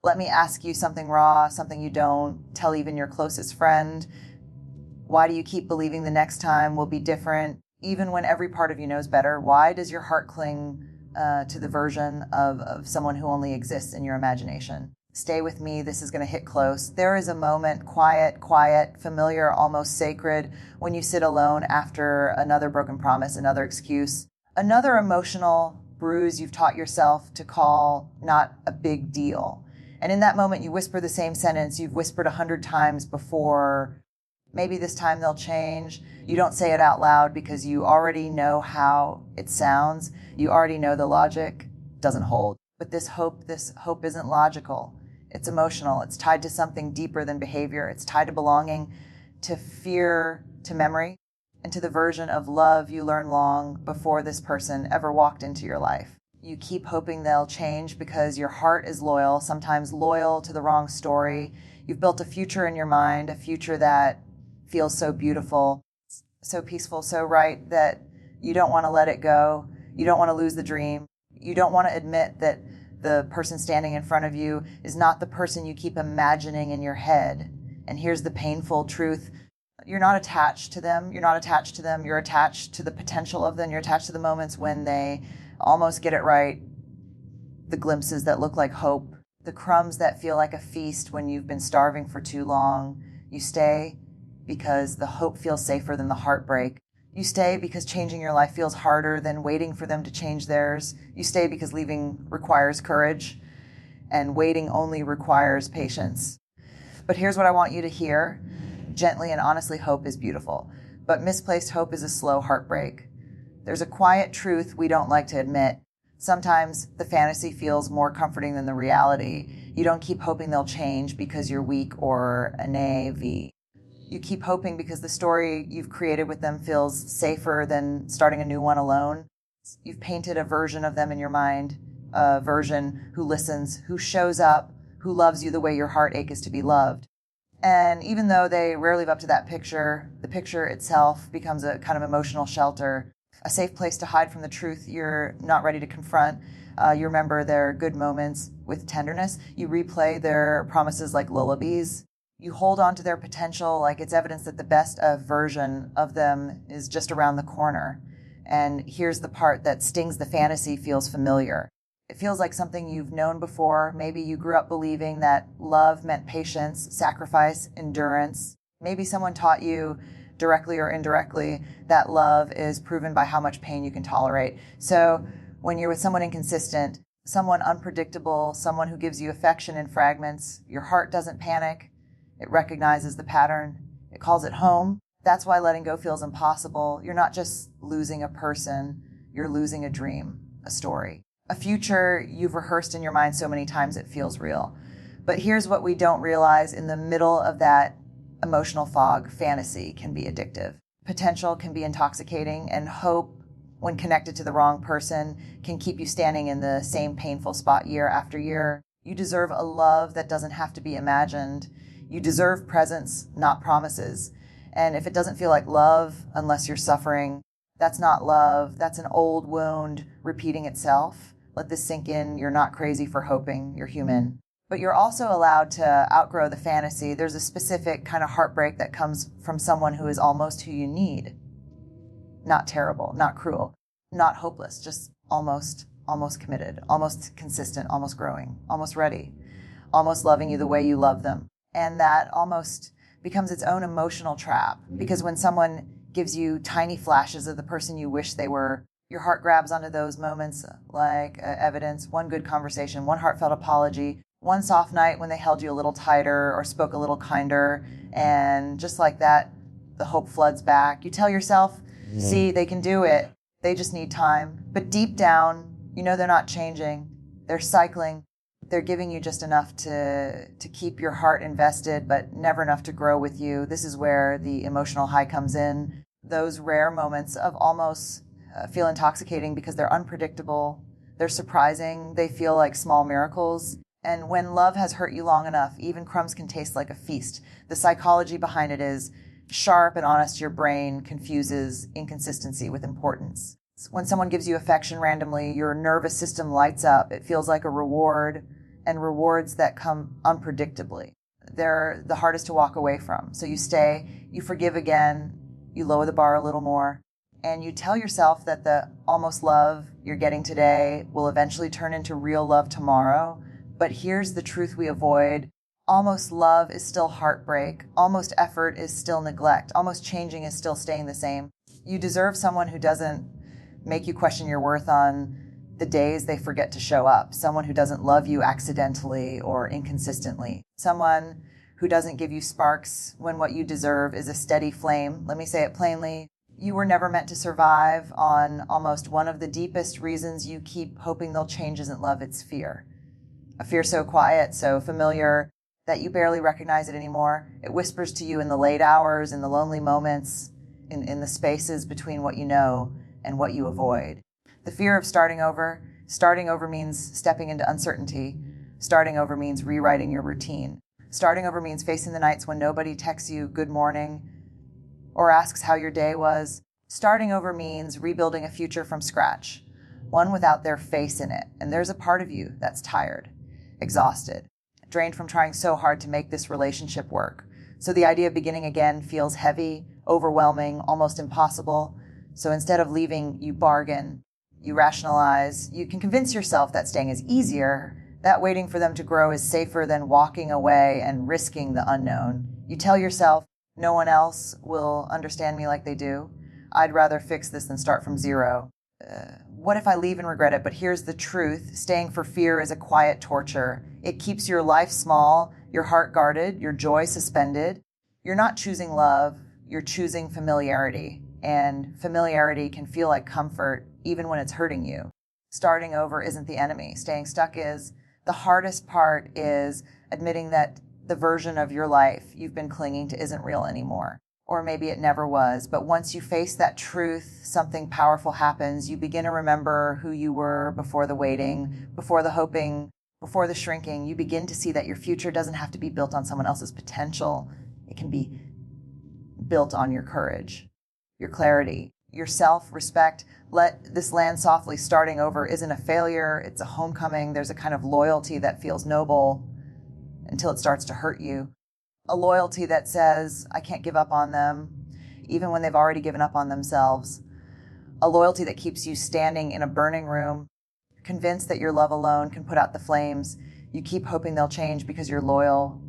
Let me ask you something raw, something you don't tell even your closest friend. Why do you keep believing the next time will be different, even when every part of you knows better? Why does your heart cling to the version of someone who only exists in your imagination? Stay with me. This is going to hit close. There is a moment, quiet, familiar, almost sacred, when you sit alone after another broken promise, another excuse, another emotional bruise you've taught yourself to call not a big deal. And in that moment, you whisper the same sentence you've whispered 100 times before. Maybe this time they'll change. You don't say it out loud because you already know how it sounds. You already know the logic doesn't hold. But this hope isn't logical. It's emotional. It's tied to something deeper than behavior. It's tied to belonging, to fear, to memory, and to the version of love you learned long before this person ever walked into your life. You keep hoping they'll change because your heart is loyal, sometimes loyal to the wrong story. You've built a future in your mind, a future that feels so beautiful, so peaceful, so right that you don't want to let it go. You don't want to lose the dream. You don't want to admit that the person standing in front of you is not the person you keep imagining in your head. And here's the painful truth. You're not attached to them. You're not attached to them. You're attached to the potential of them. You're attached to the moments when they almost get it right, the glimpses that look like hope, the crumbs that feel like a feast when you've been starving for too long. You stay because the hope feels safer than the heartbreak. You stay because changing your life feels harder than waiting for them to change theirs. You stay because leaving requires courage, and waiting only requires patience. But here's what I want you to hear. Gently and honestly, hope is beautiful. But misplaced hope is a slow heartbreak. There's a quiet truth we don't like to admit. Sometimes the fantasy feels more comforting than the reality. You don't keep hoping they'll change because you're weak or a naive. You keep hoping because the story you've created with them feels safer than starting a new one alone. You've painted a version of them in your mind, a version who listens, who shows up, who loves you the way your heartache is to be loved. And even though they rarely live up to that picture, the picture itself becomes a kind of emotional shelter, a safe place to hide from the truth you're not ready to confront. You remember their good moments with tenderness. You replay their promises like lullabies. You hold on to their potential like it's evidence that the best version of them is just around the corner. And here's the part that stings the fantasy feels familiar. It feels like something you've known before. Maybe you grew up believing that love meant patience, sacrifice, endurance. Maybe someone taught you, directly or indirectly, that love is proven by how much pain you can tolerate. So when you're with someone inconsistent, someone unpredictable, someone who gives you affection in fragments, your heart doesn't panic. It recognizes the pattern. It calls it home. That's why letting go feels impossible. You're not just losing a person. You're losing a dream, a story, a future you've rehearsed in your mind so many times it feels real. But here's what we don't realize. In the middle of that emotional fog, fantasy can be addictive. Potential can be intoxicating, and hope, when connected to the wrong person, can keep you standing in the same painful spot year after year. You deserve a love that doesn't have to be imagined. You deserve presence, not promises. And if it doesn't feel like love unless you're suffering, that's not love. That's an old wound repeating itself. Let this sink in. You're not crazy for hoping. You're human. But you're also allowed to outgrow the fantasy. There's a specific kind of heartbreak that comes from someone who is almost who you need. Not terrible, not cruel, not hopeless, just almost committed, almost consistent, almost growing, almost ready, almost loving you the way you love them. And that almost becomes its own emotional trap, because when someone gives you tiny flashes of the person you wish they were, your heart grabs onto those moments like evidence, one good conversation, one heartfelt apology, one soft night when they held you a little tighter or spoke a little kinder. And just like that, the hope floods back. You tell yourself, see, they can do it. They just need time. But deep down, you know they're not changing. They're cycling. They're giving you just enough to keep your heart invested, but never enough to grow with you. This is where the emotional high comes in. Those rare moments of almost feel intoxicating because they're unpredictable. They're surprising. They feel like small miracles. And when love has hurt you long enough, even crumbs can taste like a feast. The psychology behind it is sharp and honest. Your brain confuses inconsistency with importance. When someone gives you affection randomly, your nervous system lights up. It feels like a reward. and rewards that come unpredictably. They're the hardest to walk away from. So you stay, you forgive again, you lower the bar a little more, and you tell yourself that the almost love you're getting today will eventually turn into real love tomorrow. But here's the truth we avoid. Almost love is still heartbreak. Almost effort is still neglect. Almost changing is still staying the same. You deserve someone who doesn't make you question your worth on the days they forget to show up. Someone who doesn't love you accidentally or inconsistently. Someone who doesn't give you sparks when what you deserve is a steady flame. Let me say it plainly. You were never meant to survive on almost one of the deepest reasons you keep hoping they'll change isn't love, it's fear. A fear so quiet, so familiar, that you barely recognize it anymore. It whispers to you in the late hours, in the lonely moments, in the spaces between what you know and what you avoid. The fear of starting over. Starting over means stepping into uncertainty. Starting over means rewriting your routine. Starting over means facing the nights when nobody texts you good morning or asks how your day was. Starting over means rebuilding a future from scratch, one without their face in it. And there's a part of you that's tired, exhausted, drained from trying so hard to make this relationship work. So the idea of beginning again feels heavy, overwhelming, almost impossible. So instead of leaving, you bargain, you rationalize, you can convince yourself that staying is easier, that waiting for them to grow is safer than walking away and risking the unknown. You tell yourself, no one else will understand me like they do. I'd rather fix this than start from zero. What if I leave and regret it? But here's the truth. Staying for fear is a quiet torture. It keeps your life small, your heart guarded, your joy suspended. You're not choosing love, you're choosing familiarity. And familiarity can feel like comfort even when it's hurting you. Starting over isn't the enemy. Staying stuck is. The hardest part is admitting that the version of your life you've been clinging to isn't real anymore. Or maybe it never was. But once you face that truth, something powerful happens. You begin to remember who you were before the waiting, before the hoping, before the shrinking. You begin to see that your future doesn't have to be built on someone else's potential. It can be built on your courage, your clarity, your self-respect. Let this land softly. Starting over isn't a failure. It's a homecoming. There's a kind of loyalty that feels noble until it starts to hurt you. A loyalty that says, I can't give up on them, even when they've already given up on themselves. A loyalty that keeps you standing in a burning room, convinced that your love alone can put out the flames. You keep hoping they'll change because you're loyal,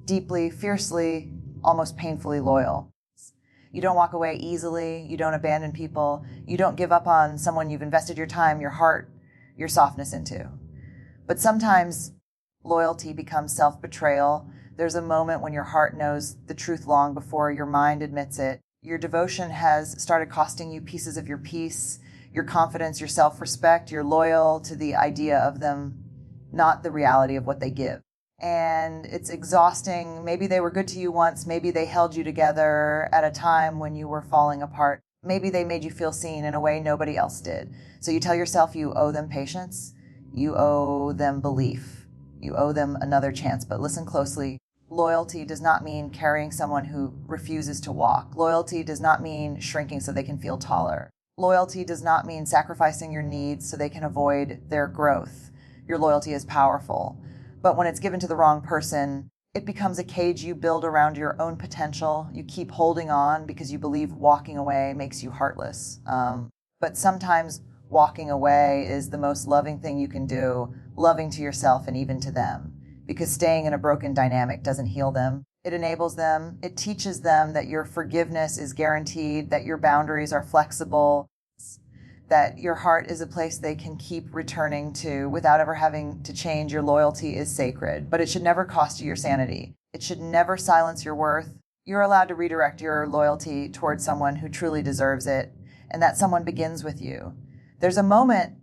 deeply, fiercely, almost painfully loyal. You don't walk away easily. You don't abandon people. You don't give up on someone you've invested your time, your heart, your softness into. But sometimes loyalty becomes self-betrayal. There's a moment when your heart knows the truth long before your mind admits it. Your devotion has started costing you pieces of your peace, your confidence, your self-respect. You're loyal to the idea of them, not the reality of what they give. And it's exhausting. Maybe they were good to you once. Maybe they held you together at a time when you were falling apart. Maybe they made you feel seen in a way nobody else did. So you tell yourself you owe them patience. You owe them belief. You owe them another chance. But listen closely. Loyalty does not mean carrying someone who refuses to walk. Loyalty does not mean shrinking so they can feel taller. Loyalty does not mean sacrificing your needs so they can avoid their growth. Your loyalty is powerful. But when it's given to the wrong person, it becomes a cage you build around your own potential. You keep holding on because you believe walking away makes you heartless. But sometimes walking away is the most loving thing you can do, loving to yourself and even to them. Because staying in a broken dynamic doesn't heal them. It enables them. It teaches them that your forgiveness is guaranteed, that your boundaries are flexible, that your heart is a place they can keep returning to without ever having to change. Your loyalty is sacred, but it should never cost you your sanity. It should never silence your worth. You're allowed to redirect your loyalty towards someone who truly deserves it, and that someone begins with you. There's a moment,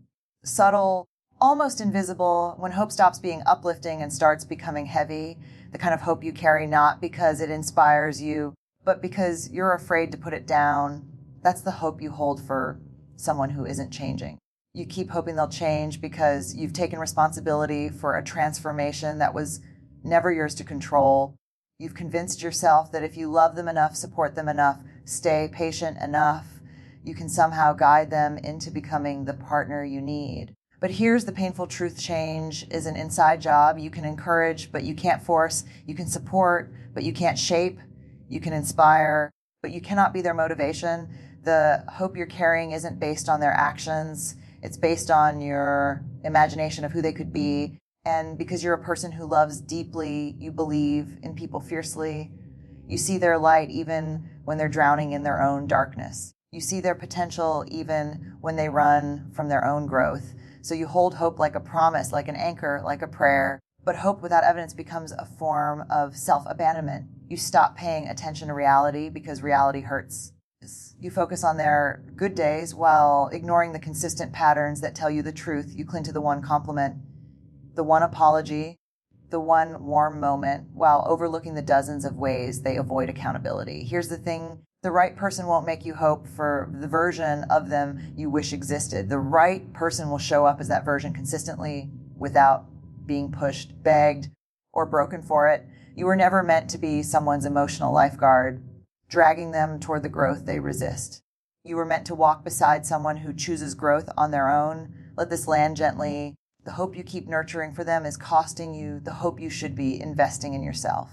subtle, almost invisible, when hope stops being uplifting and starts becoming heavy, the kind of hope you carry not because it inspires you, but because you're afraid to put it down. That's the hope you hold for someone who isn't changing. You keep hoping they'll change because you've taken responsibility for a transformation that was never yours to control. You've convinced yourself that if you love them enough, support them enough, stay patient enough, you can somehow guide them into becoming the partner you need. But here's the painful truth: change is an inside job. You can encourage, but you can't force. You can support, but you can't shape. You can inspire, but you cannot be their motivation. The hope you're carrying isn't based on their actions. It's based on your imagination of who they could be. And because you're a person who loves deeply, you believe in people fiercely. You see their light even when they're drowning in their own darkness. You see their potential even when they run from their own growth. So you hold hope like a promise, like an anchor, like a prayer. But hope without evidence becomes a form of self-abandonment. You stop paying attention to reality because reality hurts. You focus on their good days while ignoring the consistent patterns that tell you the truth. You cling to the one compliment, the one apology, the one warm moment, while overlooking the dozens of ways they avoid accountability. Here's the thing: the right person won't make you hope for the version of them you wish existed. The right person will show up as that version consistently without being pushed, begged, or broken for it. You were never meant to be someone's emotional lifeguard, dragging them toward the growth they resist. You were meant to walk beside someone who chooses growth on their own. Let this land gently. The hope you keep nurturing for them is costing you the hope you should be investing in yourself.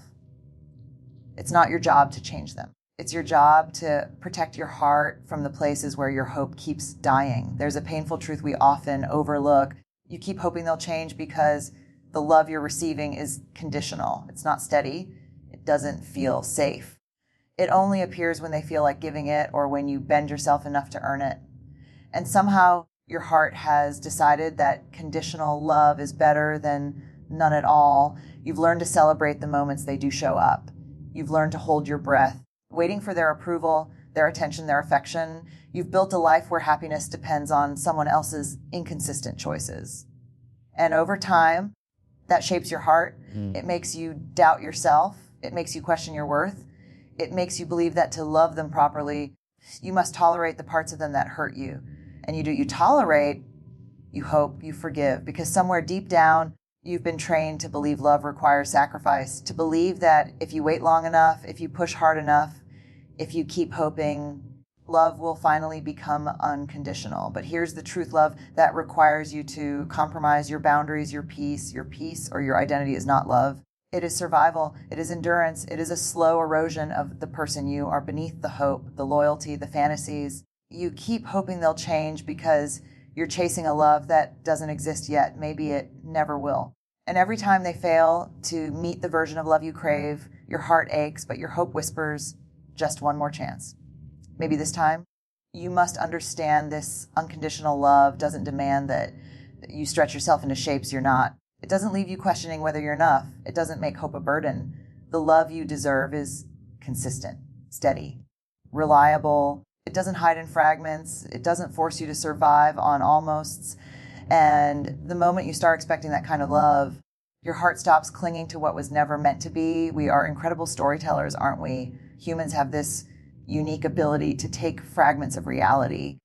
It's not your job to change them. It's your job to protect your heart from the places where your hope keeps dying. There's a painful truth we often overlook. You keep hoping they'll change because the love you're receiving is conditional. It's not steady. It doesn't feel safe. It only appears when they feel like giving it or when you bend yourself enough to earn it. And somehow your heart has decided that conditional love is better than none at all. You've learned to celebrate the moments they do show up. You've learned to hold your breath, waiting for their approval, their attention, their affection. You've built a life where happiness depends on someone else's inconsistent choices. And over time, that shapes your heart. It makes you doubt yourself. It makes you question your worth. It makes you believe that to love them properly, you must tolerate the parts of them that hurt you. And you tolerate, you hope, you forgive, because somewhere deep down, you've been trained to believe love requires sacrifice, to believe that if you wait long enough, if you push hard enough, if you keep hoping, love will finally become unconditional. But here's the truth: love that requires you to compromise your boundaries, your peace or your identity is not love. It is survival. It is endurance. It is a slow erosion of the person you are beneath the hope, the loyalty, the fantasies. You keep hoping they'll change because you're chasing a love that doesn't exist yet. Maybe it never will. And every time they fail to meet the version of love you crave, your heart aches, but your hope whispers, just one more chance. Maybe this time. You must understand this unconditional love doesn't demand that you stretch yourself into shapes you're not. It doesn't leave you questioning whether you're enough. It doesn't make hope a burden. The love you deserve is consistent, steady, reliable. It doesn't hide in fragments. It doesn't force you to survive on almosts. And the moment you start expecting that kind of love, your heart stops clinging to what was never meant to be. We are incredible storytellers, aren't we? Humans have this unique ability to take fragments of reality,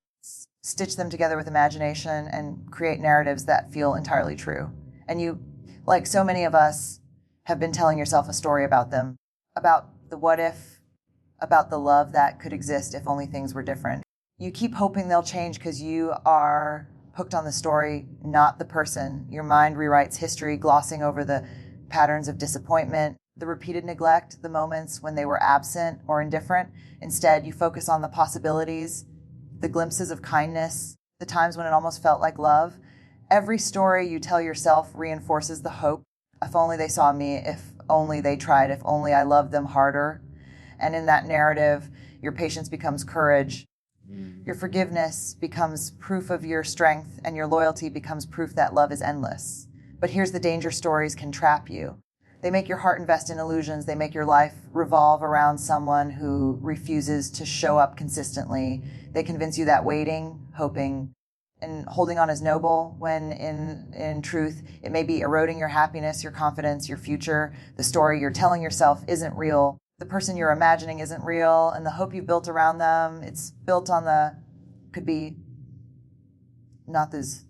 stitch them together with imagination, and create narratives that feel entirely true. And you, like so many of us, have been telling yourself a story about them, about the what if, about the love that could exist if only things were different. You keep hoping they'll change because you are hooked on the story, not the person. Your mind rewrites history, glossing over the patterns of disappointment, the repeated neglect, the moments when they were absent or indifferent. Instead, you focus on the possibilities, the glimpses of kindness, the times when it almost felt like love. Every story you tell yourself reinforces the hope. If only they saw me, if only they tried, if only I loved them harder. And in that narrative, your patience becomes courage. Your forgiveness becomes proof of your strength, and your loyalty becomes proof that love is endless. But here's the danger: stories can trap you. They make your heart invest in illusions. They make your life revolve around someone who refuses to show up consistently. They convince you that waiting, hoping, and holding on is noble, when in truth, it may be eroding your happiness, your confidence, your future. The story you're telling yourself isn't real. The person you're imagining isn't real, and the hope you built around them, it's built on could be not this.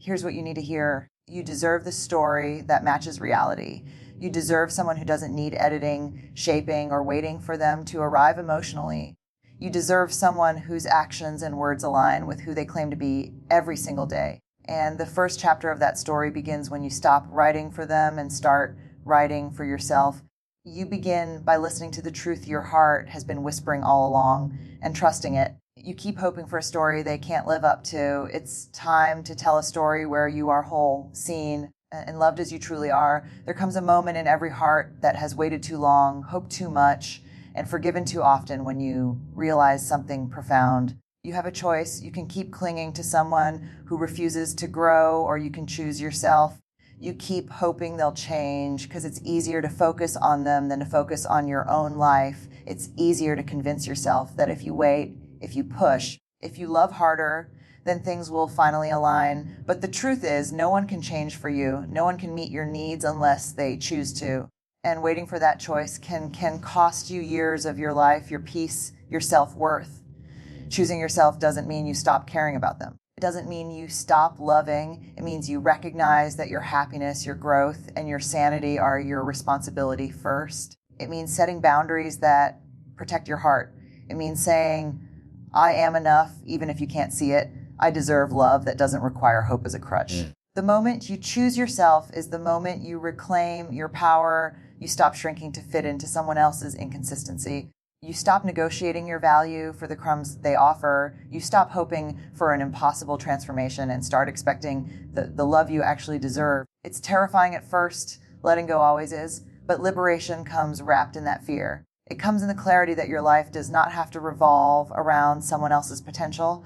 Here's what you need to hear. You deserve the story that matches reality. You deserve someone who doesn't need editing, shaping, or waiting for them to arrive emotionally. You deserve someone whose actions and words align with who they claim to be every single day. And the first chapter of that story begins when you stop writing for them and start writing for yourself. You begin by listening to the truth your heart has been whispering all along and trusting it. You keep hoping for a story they can't live up to. It's time to tell a story where you are whole, seen, and loved as you truly are. There comes a moment in every heart that has waited too long, hoped too much, and forgiven too often when you realize something profound. You have a choice. You can keep clinging to someone who refuses to grow, or you can choose yourself. You keep hoping they'll change because it's easier to focus on them than to focus on your own life. It's easier to convince yourself that if you wait, if you push, if you love harder, then things will finally align. But the truth is, no one can change for you. No one can meet your needs unless they choose to. And waiting for that choice can cost you years of your life, your peace, your self-worth. Choosing yourself doesn't mean you stop caring about them. It doesn't mean you stop loving. It means you recognize that your happiness, your growth, and your sanity are your responsibility first. It means setting boundaries that protect your heart. It means saying, I am enough, even if you can't see it. I deserve love that doesn't require hope as a crutch. The moment you choose yourself is the moment you reclaim your power. You stop shrinking to fit into someone else's inconsistency. You stop negotiating your value for the crumbs they offer. You stop hoping for an impossible transformation and start expecting the love you actually deserve. It's terrifying at first, letting go always is, but liberation comes wrapped in that fear. It comes in the clarity that your life does not have to revolve around someone else's potential.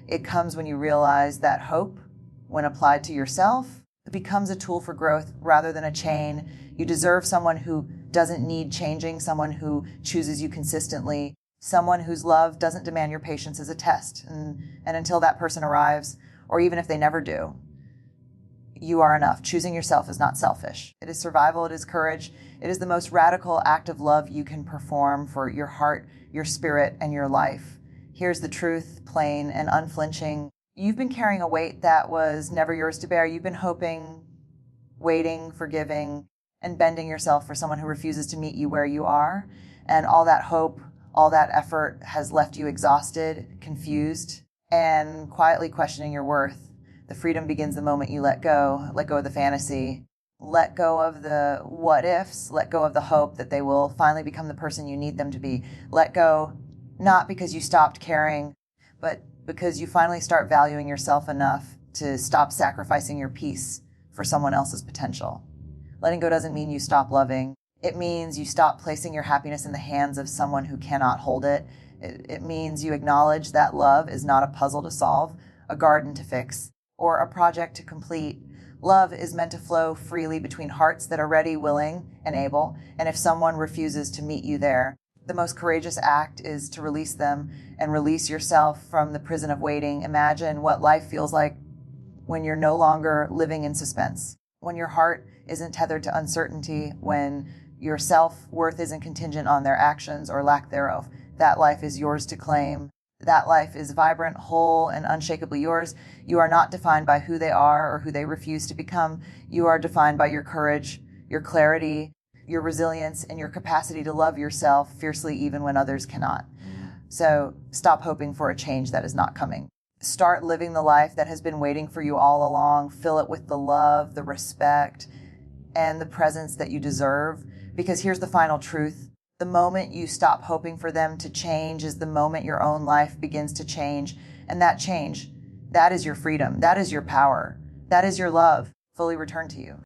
It comes when you realize that hope, when applied to yourself, it becomes a tool for growth rather than a chain. You deserve someone who doesn't need changing, someone who chooses you consistently, someone whose love doesn't demand your patience as a test. And until that person arrives, or even if they never do, you are enough. Choosing yourself is not selfish. It is survival. It is courage. It is the most radical act of love you can perform for your heart, your spirit, and your life. Here's the truth, plain and unflinching. You've been carrying a weight that was never yours to bear. You've been hoping, waiting, forgiving, and bending yourself for someone who refuses to meet you where you are. And all that hope, all that effort has left you exhausted, confused, and quietly questioning your worth. The freedom begins the moment you let go of the fantasy, let go of the what ifs, let go of the hope that they will finally become the person you need them to be. Let go, not because you stopped caring, but because you finally start valuing yourself enough to stop sacrificing your peace for someone else's potential. Letting go doesn't mean you stop loving. It means you stop placing your happiness in the hands of someone who cannot hold it. It means you acknowledge that love is not a puzzle to solve, a garden to fix, or a project to complete. Love is meant to flow freely between hearts that are ready, willing, and able. And if someone refuses to meet you there, the most courageous act is to release them and release yourself from the prison of waiting. Imagine what life feels like when you're no longer living in suspense, when your heart isn't tethered to uncertainty, when your self-worth isn't contingent on their actions or lack thereof. That life is yours to claim. That life is vibrant, whole, and unshakably yours. You are not defined by who they are or who they refuse to become. You are defined by your courage, your clarity, your resilience, and your capacity to love yourself fiercely even when others cannot. So stop hoping for a change that is not coming. Start living the life that has been waiting for you all along. Fill it with the love, the respect, and the presence that you deserve. Because here's the final truth. The moment you stop hoping for them to change is the moment your own life begins to change. And that change, that is your freedom. That is your power. That is your love fully returned to you.